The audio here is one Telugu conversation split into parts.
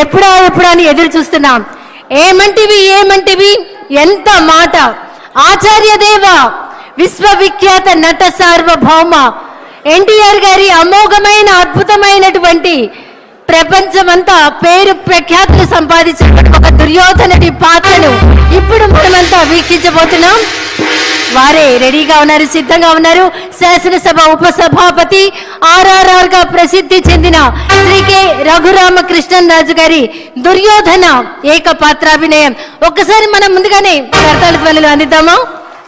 ఎప్పుడా అని ఎదురు చూస్తున్నాం. ఏమంటివి ఎంత మాట! ఆచార్య దేవ, విశ్వవిఖ్యాత నట సార్వభౌమ ఎన్టీఆర్ గారి అమోఘమైన అద్భుతమైనటువంటి ప్రపంచమంతా పేరు ప్రఖ్యాతులు సంపాదించినటువంటి ఒక దుర్యోధనుడి పాత్రను ఇప్పుడు మనమంతా వీక్షించబోతున్నాం. వారే రెడీగా ఉన్నారు, సిద్ధంగా ఉన్నారు. శాసనసభ ఉపసభాపతి, ఆర్ఆర్ఆర్ గా ప్రసిద్ధి చెందిన శ్రీ కె రఘురామకృష్ణన్ రాజు గారి దుర్యోధన ఏకపాత్రాభినయం. ఒక్కసారి మనం ముందుగానే కర్తాళ ధ్వనులు అందిద్దామా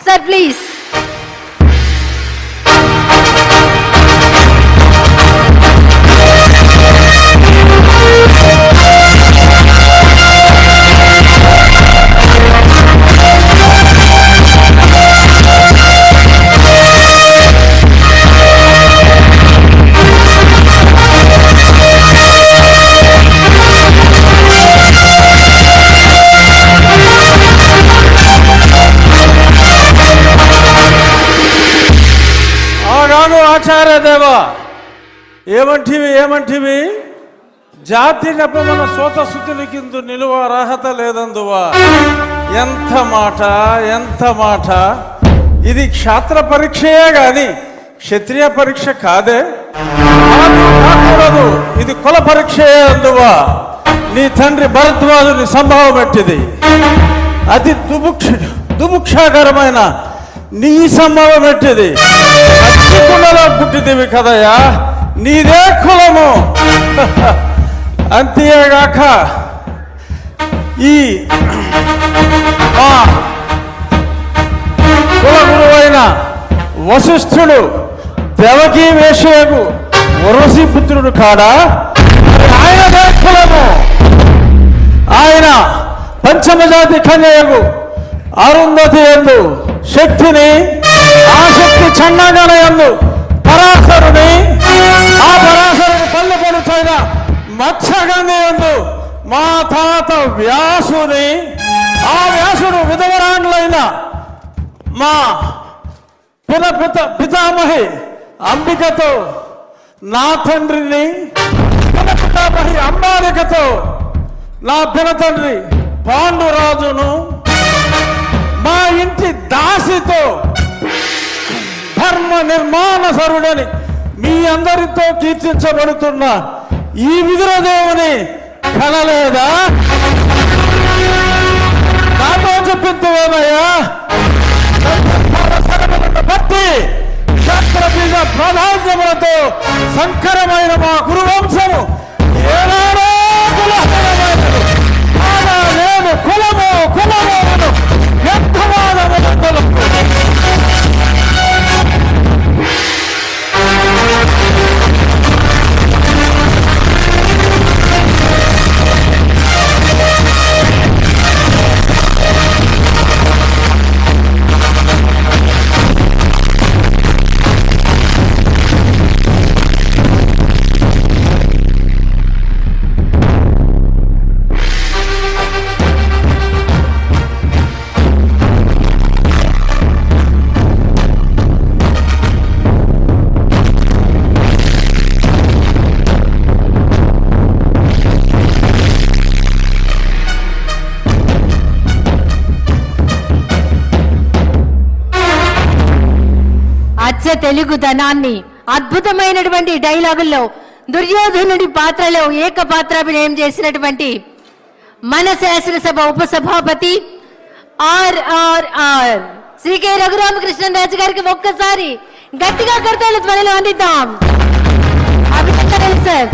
సార్, ప్లీజ్. ఆచార్య దేవ, ఏమంటివి జాతి నెపమన సోత శుద్ధులకిందు నిలువ అర్హత లేదందువా. ఎంత మాట! ఇది క్షాత్ర పరీక్షయే గాని క్షత్రియ పరీక్ష కాదే. కాకూడదు, ఇది కుల పరీక్షయే అందువా. నీ తండ్రి భరద్వాజుని సంభవం ఎట్టిది. అతి దుముక్షాకరమైన నీ సంభవం ఎట్టిది. కులలో పుట్టిదివి కదయ్యా, నీదే కులము. అంతేగాక ఈ కుల గురువైన వశిష్ఠుడు దేవకీ వేషయకు వరసి పుత్రుడు కాడా? ఆయనదే కులము. ఆయన పంచమజాతి కన్యకు అరుంధతి యందు శక్తిని, ఆ శక్తి చండాగణ యందు పరాశరుని, ఆ పరాశరుని పల్లె పలుచైన మత్స్యగంధి యందు మా తాత వ్యాసుని, ఆ వ్యాసుడు విధవరాండ్లైన మా పితామహి అంబికతో నా తండ్రిని, పితామహి అంబాలికతో నా పినతండ్రి పాండురాజును, మా ఇంటి దాసితో ధర్మ నిర్మాణ సరుడని మీ అందరితో కీర్తించబడుతున్న ఈ విదురదేవుని కనలేదా? నాతో చెప్పిందేమయ్యా? బట్టి క్షత్రబీజ ప్రాధాన్యములతో సంకరమైన మా గురువంశము ఏనాడో కులహీనమైనది. కాగా నేను కులము వ్యర్థవాదములకు తెలుగుదనాన్ని అద్భుతమైనటువంటి డైలాగుల్లో దుర్యోధనుడి పాత్రలో ఏకపాత్రాభినయం చేసినటువంటి మన శాసనసభ ఉపసభాపతి ఆర్ఆర్ఆర్ శ్రీ కె రఘురామకృష్ణన్ రాజు గారికి ఒక్కసారి గట్టిగా కర్తాళ ధ్వనులు అందిద్దాం. అభినందనలు సార్.